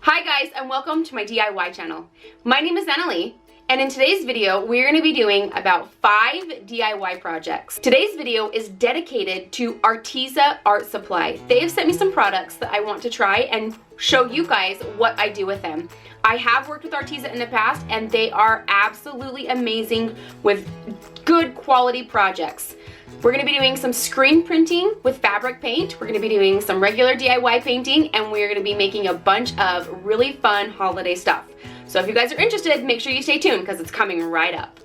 Hi guys, and welcome to my DIY channel. My name is Annalie, and in today's video, we're going to be doing about 5 DIY projects. Today's video is dedicated to Arteza Art Supply. They have sent me some products that I want to try and show you guys what I do with them. I have worked with Arteza in the past, and they are absolutely amazing with good quality projects. We're going to be doing some screen printing with fabric paint. We're going to be doing some regular DIY painting, and we're going to be making a bunch of really fun holiday stuff. So if you guys are interested, make sure you stay tuned because it's coming right up.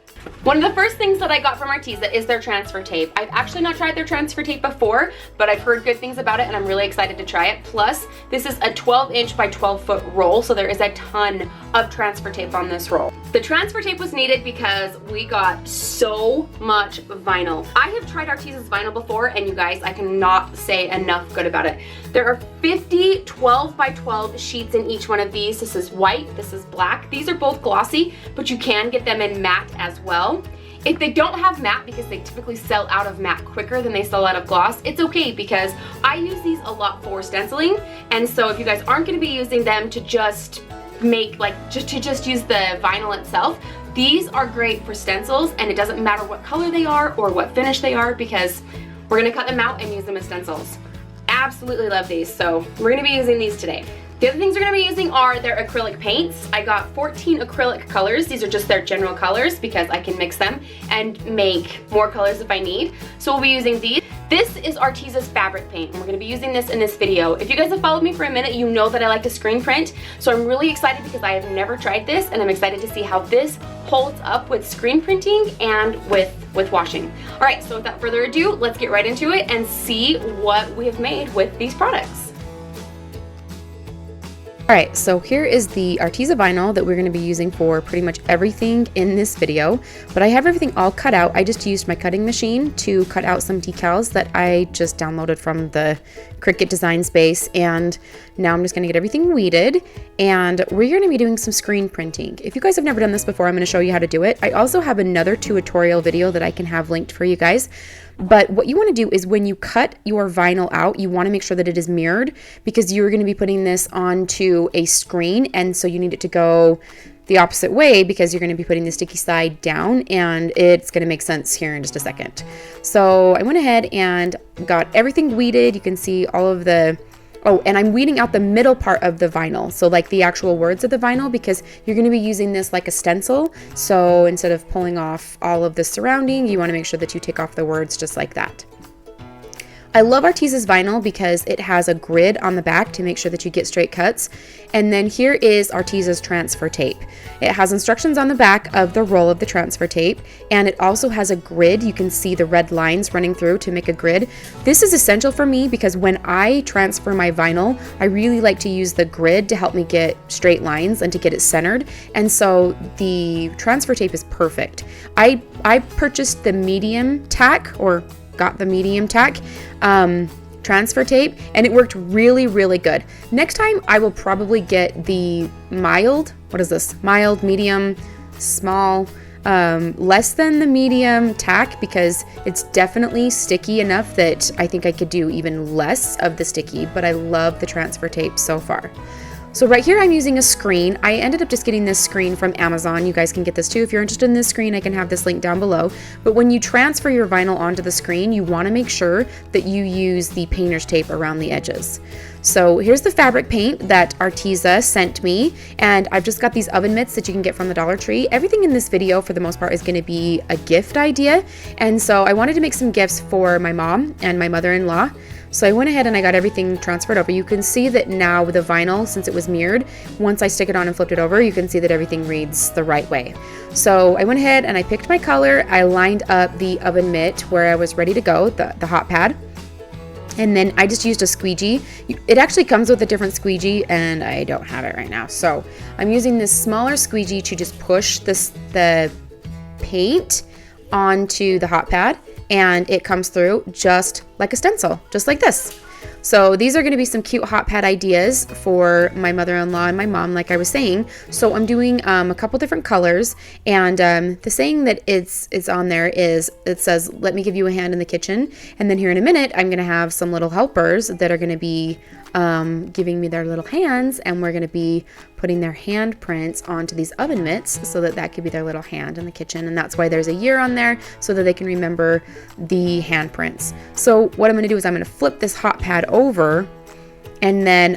One of the first things that I got from Arteza is their transfer tape. I've actually not tried their transfer tape before, but I've heard good things about it and I'm really excited to try it. Plus, this is a 12-inch by 12-foot roll, so there is a ton of transfer tape on this roll. The transfer tape was needed because we got so much vinyl. I have tried Arteza's vinyl before, and you guys, I cannot say enough good about it. There are 50 12 by 12 sheets in each one of these. This is white, this is black. These are both glossy, but you can get them in matte as well. If they don't have matte, because they typically sell out of matte quicker than they sell out of gloss, it's okay because I use these a lot for stenciling. And so if you guys aren't going to be using them to just make just use the vinyl itself, these are great for stencils, and it doesn't matter what color they are or what finish they are because we're going to cut them out and use them as stencils. Absolutely love these, so we're going to be using these today. The other things we're going to be using are their acrylic paints. I got 14 acrylic colors. These are just their general colors because I can mix them and make more colors if I need. So we'll be using these. This is Arteza's fabric paint, and we're going to be using this in this video. If you guys have followed me for a minute, you know that I like to screen print. So I'm really excited because I have never tried this, and I'm excited to see how this holds up with screen printing and with washing. All right, so without further ado, let's get right into it and see what we have made with these products. Alright, so here is the Arteza vinyl that we're going to be using for pretty much everything in this video, but I have everything all cut out. I just used my cutting machine to cut out some decals that I just downloaded from the Cricut design space, and now I'm just going to get everything weeded, and we're going to be doing some screen printing. If you guys have never done this before, I'm going to show you how to do it. I also have another tutorial video that I can have linked for you guys. But what you want to do is when you cut your vinyl out, you want to make sure that it is mirrored because you're going to be putting this onto a screen, and so you need it to go the opposite way because you're going to be putting the sticky side down, and it's going to make sense here in just a second. So I went ahead and got everything weeded. You can see all of the and I'm weeding out the middle part of the vinyl, so like the actual words of the vinyl, because you're going to be using this like a stencil. So instead of pulling off all of the surrounding, you want to make sure that you take off the words just like that. I love Arteza's vinyl because it has a grid on the back to make sure that you get straight cuts. And then here is Arteza's transfer tape. It has instructions on the back of the roll of the transfer tape, and it also has a grid. You can see the red lines running through to make a grid. This is essential for me because when I transfer my vinyl, I really like to use the grid to help me get straight lines and to get it centered. And so the transfer tape is perfect. I purchased the medium tack, or got the medium tack transfer tape, and it worked really good. Next time I will probably get the mild, mild, medium, small, less than the medium tack because it's definitely sticky enough that I think I could do even less of the sticky, but I love the transfer tape so far. So right here I'm using a screen. I ended up just getting this screen from Amazon. You guys can get this too. If you're interested in this screen, I can have this link down below. But when you transfer your vinyl onto the screen, you want to make sure that you use the painter's tape around the edges. So here's the fabric paint that Arteza sent me, and I've just got these oven mitts that you can get from the Dollar Tree. Everything in this video for the most part is going to be a gift idea, and so I wanted to make some gifts for my mom and my mother-in-law. So I went ahead and I got everything transferred over. You can see that now with the vinyl, since it was mirrored, once I stick it on and flipped it over, you can see that everything reads the right way. So I went ahead and I picked my color. I lined up the oven mitt where I was ready to go, the hot pad. And then I just used a squeegee. It actually comes with a different squeegee, and I don't have it right now. So I'm using this smaller squeegee to just push the paint onto the hot pad, and it comes through just like a stencil, just like this. So these are going to be some cute hot pad ideas for my mother-in-law and my mom, like I was saying. So I'm doing a couple different colors, and the saying that it's on there is, it says, "Let me give you a hand in the kitchen." And then here in a minute, I'm going to have some little helpers that are going to be giving me their little hands, and we're going to be putting their handprints onto these oven mitts so that that could be their little hand in the kitchen. And that's why there's a year on there, so that they can remember the handprints. So what I'm going to do is I'm going to flip this hot pad over and then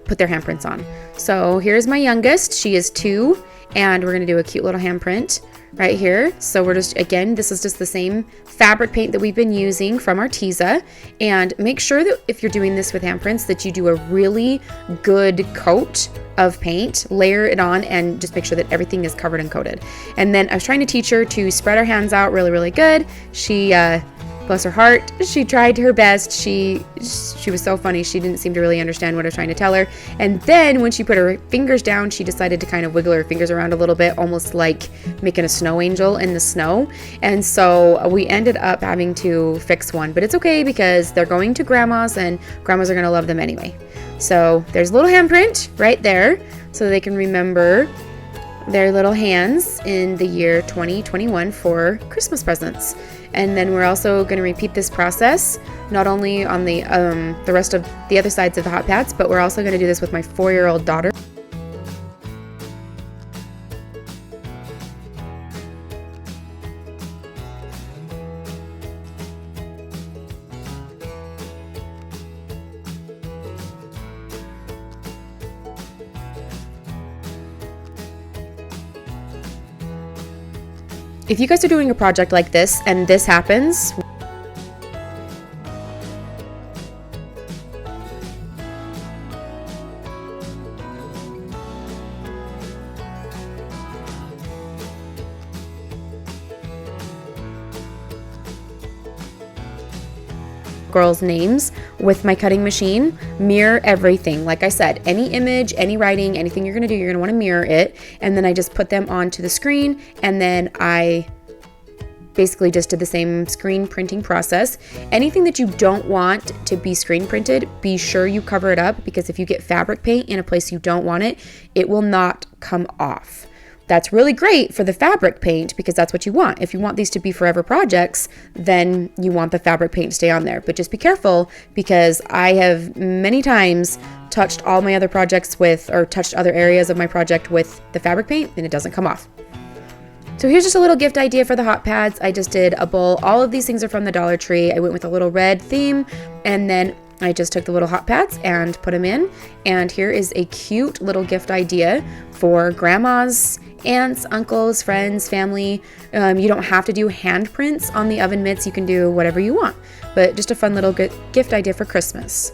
put their handprints on. So here's my youngest. She is 2, and we're going to do a cute little handprint right here. So we're just, again, this is just the same fabric paint that we've been using from Arteza. And make sure that if you're doing this with handprints that you do a really good coat of paint, layer it on, and just make sure that everything is covered and coated. And then I was trying to teach her to spread her hands out really, really good. She, bless her heart, she tried her best. She was so funny. She didn't seem to really understand what I was trying to tell her. And then when she put her fingers down, she decided to kind of wiggle her fingers around a little bit, almost like making a snow angel in the snow. And so we ended up having to fix one, but it's okay because they're going to grandma's, and grandmas are going to love them anyway. So there's a little handprint right there so they can remember their little hands in the year 2021 for Christmas presents. And then we're also going to repeat this process not only on the rest of the other sides of the hot pads, but we're also going to do this with my 4-year-old daughter. If you guys are doing a project like this and this happens, girls' names with my cutting machine, mirror everything. Like I said, any image, any writing, anything you're going to do, you're going to want to mirror it. And then I just put them onto the screen, and then I basically just did the same screen printing process. Anything that you don't want to be screen printed, be sure you cover it up, because if you get fabric paint in a place you don't want it, it will not come off. That's really great for the fabric paint because that's what you want. If you want these to be forever projects, then you want the fabric paint to stay on there. But just be careful, because I have many times touched all my other projects with, or touched other areas of my project with the fabric paint, and it doesn't come off. So here's just a little gift idea for the hot pads. I just did a bowl. All of these things are from the Dollar Tree. I went with a little red theme, and then I just took the little hot pads and put them in. And here is a cute little gift idea for grandmas, aunts, uncles, friends, family. You don't have to do handprints on the oven mitts. You can do whatever you want, but just a fun little gift idea for Christmas.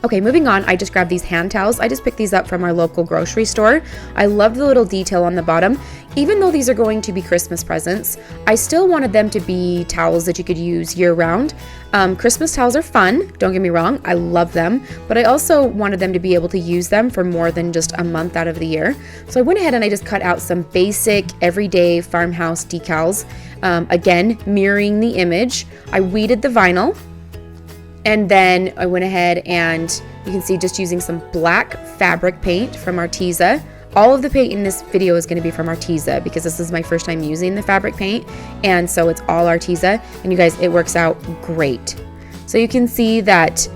Okay, moving on, I just grabbed these hand towels. I just picked these up from our local grocery store. I love the little detail on the bottom. Even though these are going to be Christmas presents, I still wanted them to be towels that you could use year round. Christmas towels are fun, don't get me wrong, I love them, but I also wanted them to be able to use them for more than just a month out of the year. So I went ahead and I just cut out some basic everyday farmhouse decals, again, mirroring the image. I weeded the vinyl. And then I went ahead and you can see just using some black fabric paint from Arteza. All of the paint in this video is going to be from Arteza because this is my first time using the fabric paint. And so it's all Arteza. And you guys, it works out great. So you can see that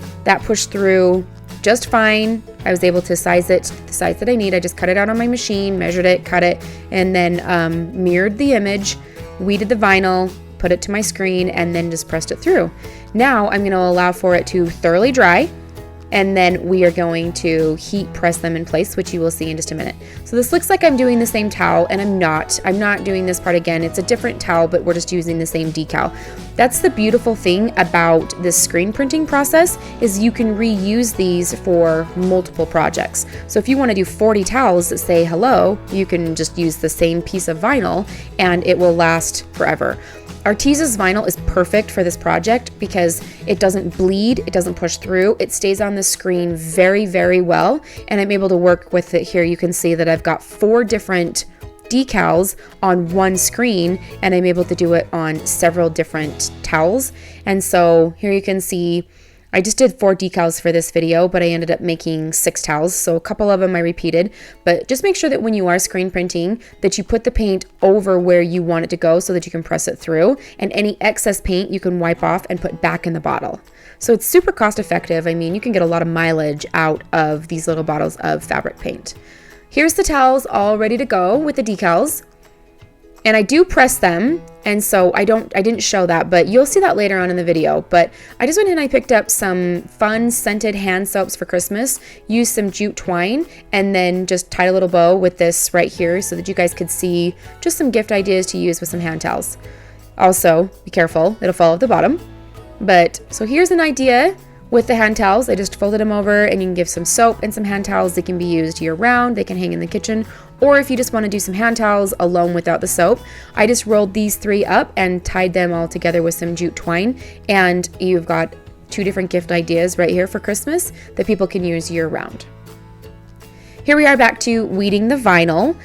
pushed through just fine. I was able to size it to the size that I need. I just cut it out on my machine, measured it, cut it, and then mirrored the image, weeded the vinyl, put it to my screen, and then just pressed it through. Now I'm going to allow for it to thoroughly dry, and then we are going to heat press them in place, which you will see in just a minute. So this looks like I'm doing the same towel, and I'm not doing this part again. It's a different towel, but we're just using the same decal. That's the beautiful thing about this screen printing process, is you can reuse these for multiple projects. So if you want to do 40 towels that say hello, you can just use the same piece of vinyl and it will last forever. Arteza's vinyl is perfect for this project because it doesn't bleed, it doesn't push through, it stays on the screen very, very well, and I'm able to work with it here. You can see that I've got 4 different decals on one screen, and I'm able to do it on several different towels. And so here you can see I just did 4 decals for this video, but I ended up making 6 towels. So a couple of them I repeated, but just make sure that when you are screen printing that you put the paint over where you want it to go so that you can press it through, and any excess paint you can wipe off and put back in the bottle. So it's super cost effective. I mean, you can get a lot of mileage out of these little bottles of fabric paint. Here's the towels all ready to go with the decals. And I do press them, and so I didn't show that, but you'll see that later on in the video. But I just went in and I picked up some fun scented hand soaps for Christmas, used some jute twine, and then just tied a little bow with this right here so that you guys could see just some gift ideas to use with some hand towels. Also, be careful, it'll fall off the bottom. But so here's an idea with the hand towels. I just folded them over, and you can give some soap and some hand towels. They can be used year round. They can hang in the kitchen. Or if you just want to do some hand towels alone without the soap, I just rolled these 3 up and tied them all together with some jute twine. And you've got 2 different gift ideas right here for Christmas that people can use year round. Here we are back to weeding the vinyl.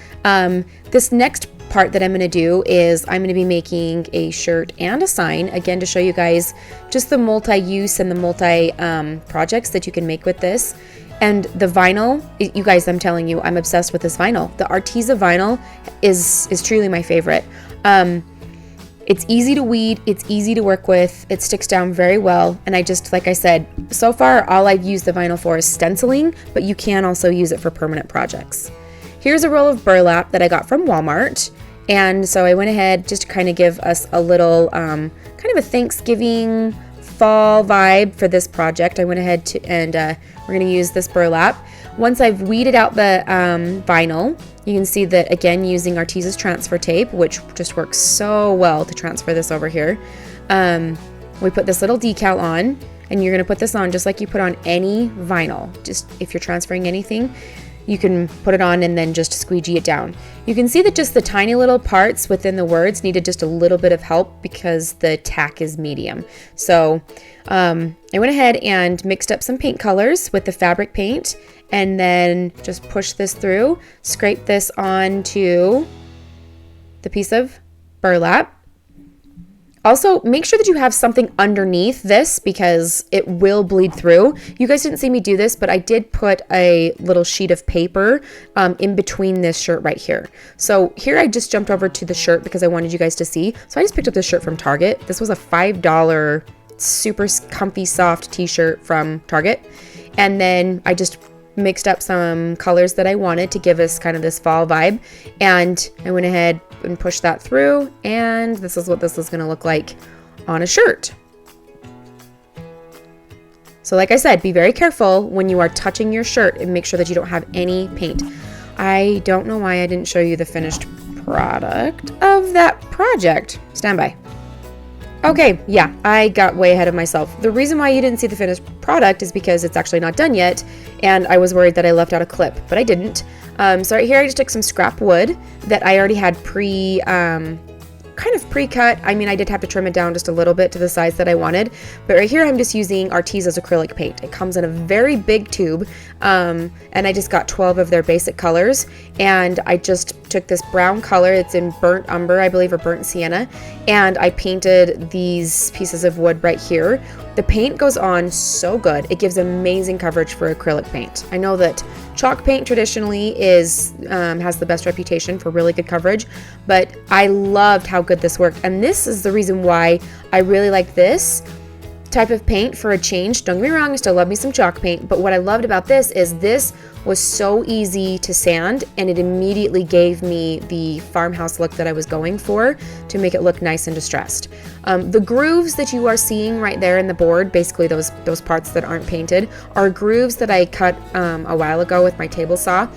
This next part that I'm going to do is I'm going to be making a shirt and a sign, again, to show you guys just the multi-use and the multi-projects that you can make with this. And the vinyl, you guys, I'm telling you, I'm obsessed with this vinyl. The Arteza vinyl is truly my favorite. It's easy to weed, it's easy to work with, it sticks down very well, and I just, like I said, so far all I've used the vinyl for is stenciling, but you can also use it for permanent projects. Here's a roll of burlap that I got from Walmart, and so I went ahead just to kind of give us a little kind of a Thanksgiving fall vibe for this project. I went ahead and we're going to use this burlap. Once I've weeded out the vinyl, you can see that, again, using Arteza's transfer tape, which just works so well to transfer this over here. We put this little decal on, and you're going to put this on just like you put on any vinyl. Just if you're transferring anything, you can put it on and then just squeegee it down. You can see that just the tiny little parts within the words needed just a little bit of help because the tack is medium. So I went ahead and mixed up some paint colors with the fabric paint, and then just push this through, scrape this onto the piece of burlap. Also, make sure that you have something underneath this because it will bleed through. You guys didn't see me do this, but I did put a little sheet of paper in between this shirt right here. So here I just jumped over to the shirt because I wanted you guys to see. So I just picked up this shirt from Target. This was a $5 super comfy soft t-shirt from Target. And then I just mixed up some colors that I wanted to give us kind of this fall vibe, and I went ahead and pushed that through, and this is what this is going to look like on a shirt. So like I said, be very careful when you are touching your shirt and make sure that you don't have any paint. I don't know why I didn't show you the finished product of that project. Stand by. Okay, yeah, I got way ahead of myself. The reason why you didn't see the finished product is because it's actually not done yet, and I was worried that I left out a clip, but I didn't. So right here I just took some scrap wood that I already had kind of pre-cut. I mean, I did have to trim it down just a little bit to the size that I wanted, but right here I'm just using Arteza's acrylic paint. It comes in a very big tube, and I just got 12 of their basic colors, and I just took this brown color, it's in burnt umber, I believe, or burnt sienna, and I painted these pieces of wood right here. The paint goes on so good. It gives amazing coverage for acrylic paint. I know that chalk paint traditionally has the best reputation for really good coverage, but I loved how good this worked, and this is the reason why I really like this type of paint for a change. Don't get me wrong, I still love me some chalk paint, but what I loved about this is this was so easy to sand, and it immediately gave me the farmhouse look that I was going for to make it look nice and distressed. The grooves that you are seeing right there in the board, basically those parts that aren't painted, are grooves that I cut a while ago with my table saw.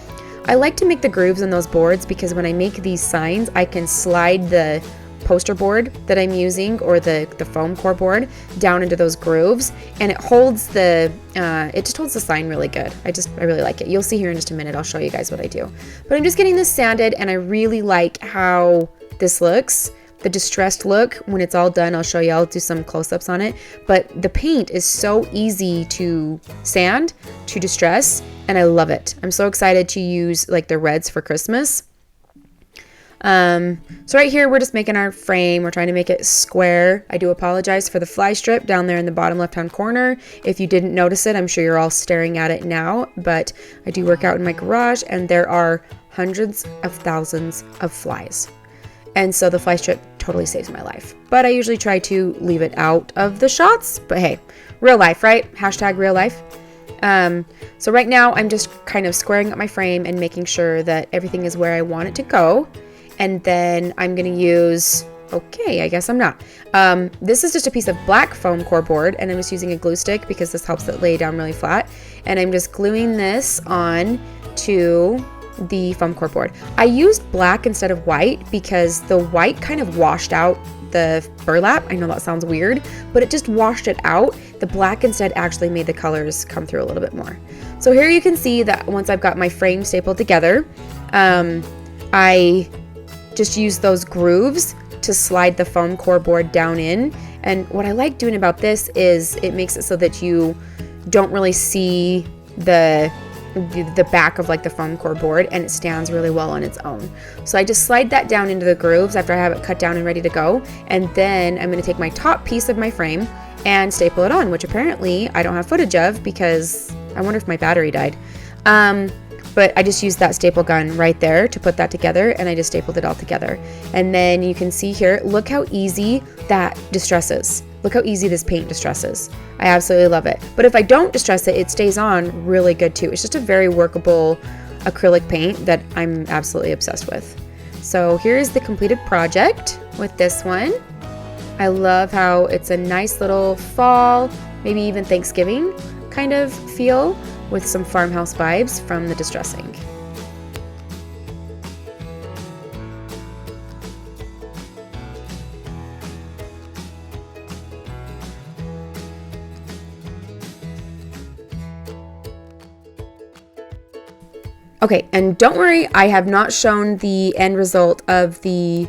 I like to make the grooves in those boards because when I make these signs, I can slide the poster board that I'm using, or the foam core board, down into those grooves, and it holds it just holds the sign really good. I really like it. You'll see here in just a minute. I'll show you guys what I do. But I'm just getting this sanded, and I really like how this looks. The distressed look, when it's all done, I'll show you. I'll do some close-ups on it. But the paint is so easy to sand, to distress, and I love it. I'm so excited to use like the reds for Christmas. So right here, we're just making our frame. We're trying to make it square. I do apologize for the fly strip down there in the bottom left-hand corner. If you didn't notice it, I'm sure you're all staring at it now, but I do work out in my garage, and there are hundreds of thousands of flies. And so the fly strip totally saves my life. But I usually try to leave it out of the shots. But hey, real life, right? Hashtag real life. So right now I'm just kind of squaring up my frame and making sure that everything is where I want it to go. And then I'm going to use, okay, I guess I'm not. This is just a piece of black foam core board, and I'm just using a glue stick because this helps it lay down really flat. And I'm just gluing this on to the foam core board. I used black instead of white because the white kind of washed out the burlap. I know that sounds weird, but it just washed it out. The black instead actually made the colors come through a little bit more. So here you can see that once I've got my frame stapled together, I just use those grooves to slide the foam core board down in. And what I like doing about this is it makes it so that you don't really see the back of like the foam core board, and it stands really well on its own. So I just slide that down into the grooves after I have it cut down and ready to go. And then I'm going to take my top piece of my frame and staple it on, which apparently I don't have footage of because I wonder if my battery died. But I just used that staple gun right there to put that together, and I just stapled it all together. And then you can see here, look how easy that distresses. Look how easy this paint distresses. I absolutely love it. But if I don't distress it, it stays on really good too. It's just a very workable acrylic paint that I'm absolutely obsessed with. So here's the completed project with this one. I love how it's a nice little fall, maybe even Thanksgiving kind of feel with some farmhouse vibes from the distressing. Okay, and don't worry, I have not shown the end result of the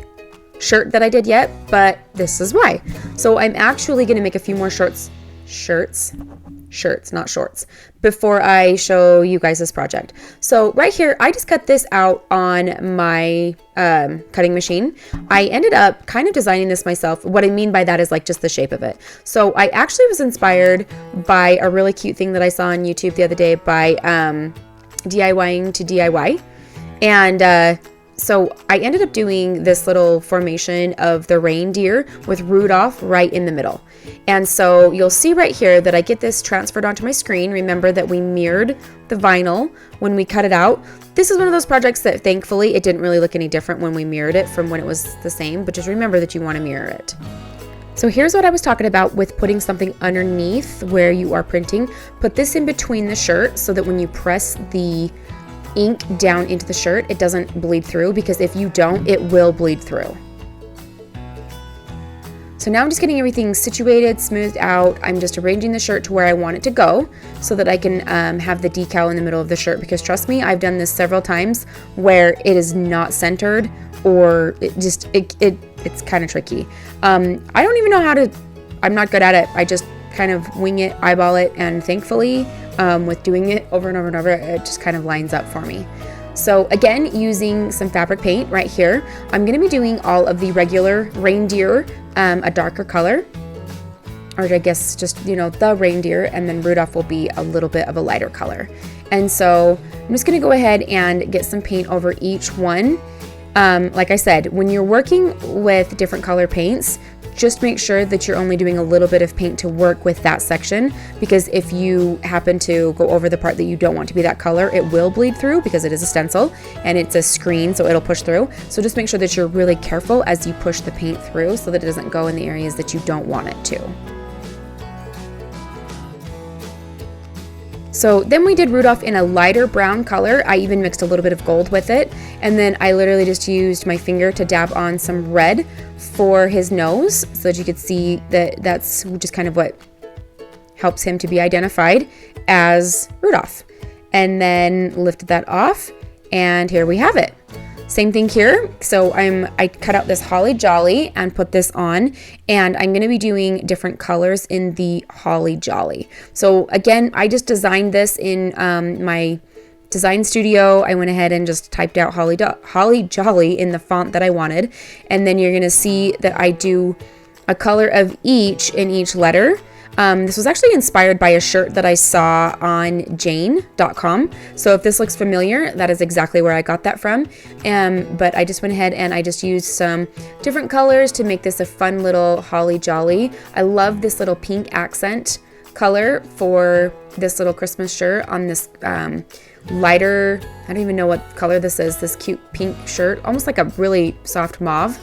shirt that I did yet, but this is why. So I'm actually going to make a few more shirts, not shorts, before I show you guys this project. So right here, I just cut this out on my cutting machine. I ended up kind of designing this myself. What I mean by that is like just the shape of it. So I actually was inspired by a really cute thing that I saw on YouTube the other day by DIYing to DIY. And so I ended up doing this little formation of the reindeer with Rudolph right in the middle. And so you'll see right here that I get this transferred onto my screen. Remember that we mirrored the vinyl when we cut it out. This is one of those projects that thankfully it didn't really look any different when we mirrored it from when it was the same, but just remember that you want to mirror it. So here's what I was talking about with putting something underneath where you are printing. Put this in between the shirt so that when you press the ink down into the shirt, it doesn't bleed through, because if you don't, it will bleed through. So now I'm just getting everything situated, smoothed out. I'm just arranging the shirt to where I want it to go so that I can have the decal in the middle of the shirt, because trust me, I've done this several times where it is not centered, or it's kind of tricky. I don't even know how to, I'm not good at it. I just kind of wing it, eyeball it, and thankfully with doing it over and over and over, it just kind of lines up for me. So again, using some fabric paint right here, I'm going to be doing all of the regular reindeer, a darker color, or I guess just, the reindeer, and then Rudolph will be a little bit of a lighter color. And so I'm just going to go ahead and get some paint over each one. Like I said, when you're working with different color paints, just make sure that you're only doing a little bit of paint to work with that section, because if you happen to go over the part that you don't want to be that color, it will bleed through, because it is a stencil and it's a screen, so it'll push through. So just make sure that you're really careful as you push the paint through so that it doesn't go in the areas that you don't want it to. So then we did Rudolph in a lighter brown color. I even mixed a little bit of gold with it. And then I literally just used my finger to dab on some red for his nose so that you could see that that's just kind of what helps him to be identified as Rudolph. And then lifted that off, and here we have it. Same thing here. So I cut out this holly jolly and put this on, and I'm going to be doing different colors in the holly jolly. So again, I just designed this in my design studio. I went ahead and just typed out holly jolly in the font that I wanted, and then you're going to see that I do a color of each in each letter. This was actually inspired by a shirt that I saw on jane.com. So if this looks familiar, that is exactly where I got that from. But I just went ahead and I just used some different colors to make this a fun little holly jolly. I love this little pink accent color for this little Christmas shirt on this lighter, I don't even know what color this is, this cute pink shirt, almost like a really soft mauve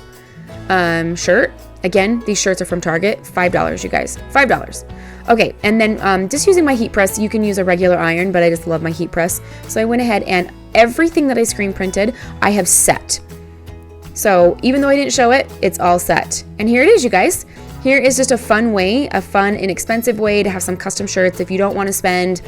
shirt. Again, these shirts are from Target, $5, you guys, $5. Okay, and then just using my heat press, you can use a regular iron, but I just love my heat press. So I went ahead and everything that I screen printed, I have set. So even though I didn't show it, it's all set. And here it is, you guys. Here is just a fun way, a fun, inexpensive way to have some custom shirts. If you don't want to spend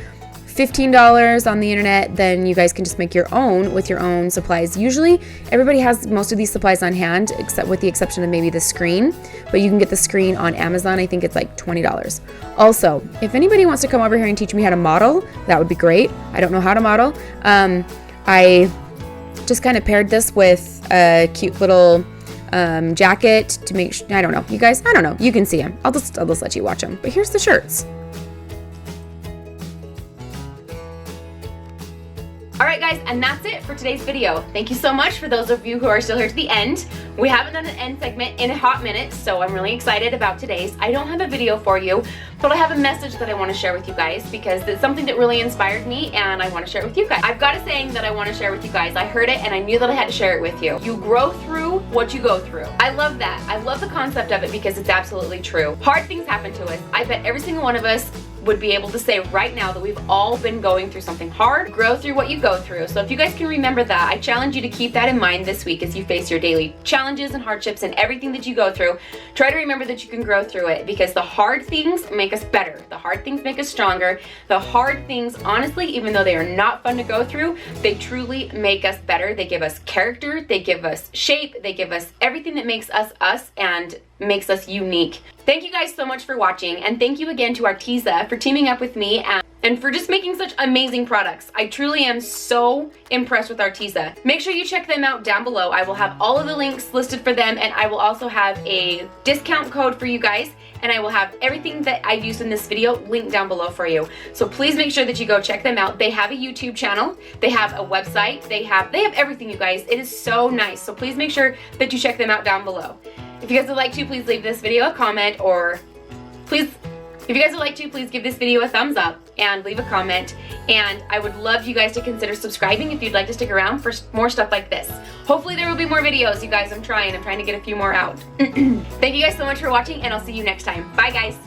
$15 on the internet, then you guys can just make your own with your own supplies. Usually everybody has most of these supplies on hand, except with the exception of maybe the screen, but you can get the screen on Amazon. I think it's like $20. Also, if anybody wants to come over here and teach me how to model, that would be great. I don't know how to model. I just kind of paired this with a cute little jacket to make sure, I don't know, you guys, I don't know, you can see them. I'll just let you watch them. But here's the shirts. Alright guys, and that's it for today's video. Thank you so much for those of you who are still here to the end. We haven't done an end segment in a hot minute, so I'm really excited about today's. I don't have a video for you, but I have a message that I want to share with you guys because it's something that really inspired me and I want to share it with you guys. I've got a saying that I want to share with you guys. I heard it and I knew that I had to share it with you. You grow through what you go through. I love that. I love the concept of it because it's absolutely true. Hard things happen to us. I bet every single one of us would be able to say right now that we've all been going through something hard. Grow through what you go through. So if you guys can remember that, I challenge you to keep that in mind this week as you face your daily challenges and hardships and everything that you go through. Try to remember that you can grow through it because the hard things make us better. The hard things make us stronger. The hard things, honestly, even though they are not fun to go through, they truly make us better. They give us character, they give us shape, they give us everything that makes us us and makes us unique. Thank you guys so much for watching, and thank you again to Arteza for teaming up with me and for just making such amazing products. I truly am so impressed with Arteza. Make sure you check them out down below. I will have all of the links listed for them, and I will also have a discount code for you guys, and I will have everything that I used in this video linked down below for you. So please make sure that you go check them out. They have a YouTube channel, they have a website, they have everything, you guys. It is so nice. So please make sure that you check them out down below. If you guys would like to, please leave this video a comment, or please, if you guys would like to, please give this video a thumbs up and leave a comment. And I would love you guys to consider subscribing if you'd like to stick around for more stuff like this. Hopefully there will be more videos, you guys. I'm trying to get a few more out. Thank you guys so much for watching, and I'll see you next time. Bye guys.